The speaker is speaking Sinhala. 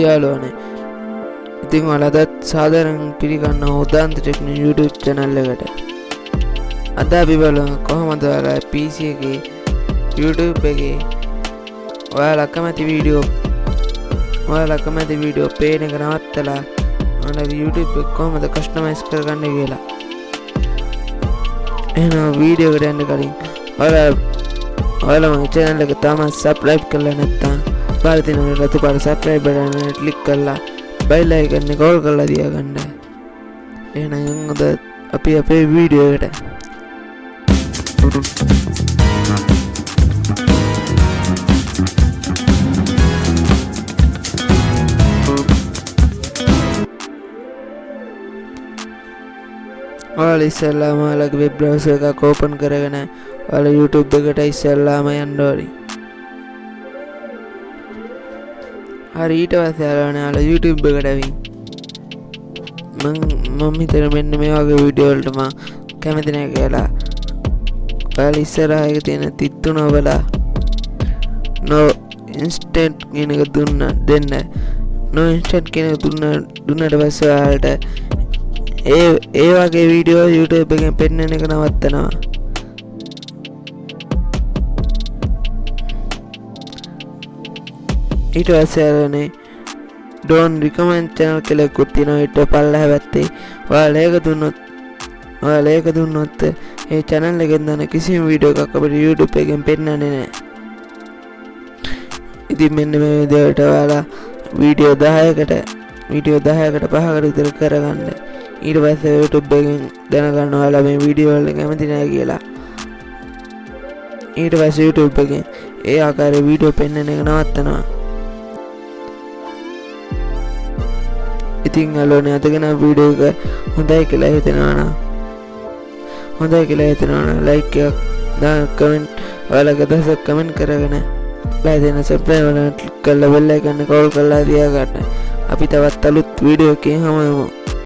යාළුවනේ. ඉතින් ඔයාලටත් සාදරයෙන් පිළිගන්නවා උදාන්ත ටෙක්නික් YouTube channel එකට. අද අපි බලමු කොහොමද ඔයාලා PC එකේ YouTube එකේ ඔයාලා කැමති වීඩියෝ පේන එක නවත්තලා ඔයාලා YouTube එක කොහොමද කස්ටමයිස් කරගන්නේ කියලා. එහෙනම් වීඩියෝ එකට යන්න කලින් ඔයාලා මගේ channel එක තාම subscribe කරලා නැත්නම් පාර තියෙන රතු පාර subscribe බටන් එක ක්ලික් කරලා bell icon එක ඕල් කරලා තියාගන්න. එහෙනම් අද අපි අපේ වීඩියෝ එකට ඔයාලා ඉස්සෙල්ලාම ඔයාලගේ වෙබ් බ්‍රවුසර් එකක් ඕපන් කරගෙන ඔයාලා YouTube එකට ඉස්සෙල්ලාම යන්න ඕනි. හරි ඊට පස්සේ ඔයාලා YouTube එකට ඇවිත් මම හිතන මෙන්න මේ වගේ වීඩියෝ වලට මම කැමති නැහැ කියලා ඔයාලා ඉස්සරහා එක තියෙන තිත්තුන ඔබලා no instant කියන එක දෙන්න no instant කියන එක දුන්නට පස්සේ ඔයාලට ඒ වගේ වීඩියෝ YouTube එකෙන් පෙන්නන එක නවත්තනවා. ඊට පස්සේ ආරනේ don't recommend channel කියලා එකක් තියෙනවා. ඊට පල්ලෙහා පැත්තේ ඔයාලා ඒක දුන්නොත් ඒ channel එකෙන් දාන කිසිම වීඩියෝ එකක් අපිට YouTube එකෙන් පෙන්නන්නේ නැහැ. ඉතින් මෙන්න මේ විදිහට ඔයාලා වීඩියෝ 10කට 5කට විතර කරගන්න. ඊට පස්සේ YouTube එකෙන් දැනගන්න ඔයාලා මේ වීඩියෝ වල කැමති නැහැ කියලා. ඊට පස්සේ YouTube එකෙන් ඒ ආකාරයේ වීඩියෝ පෙන්වන එක නවත්තනවා. ඉතින් අලෝනේ අදගෙන වීඩියෝ එක හොඳයි කියලා හිතනවා නම් ලයික් එකක් දාන්න කමෙන්ට් ඔයාලගේ අදහසක් කමෙන්ට් කරගෙන ලයික් දෙන්න සබ්ස්ක්‍රයිබ් කරන්න ක්ලික් කරලා බෙල් අයිකන් එක ඕල් කරලා තියාගන්න. අපි තවත් අලුත් වීඩියෝ එකකින් හමු.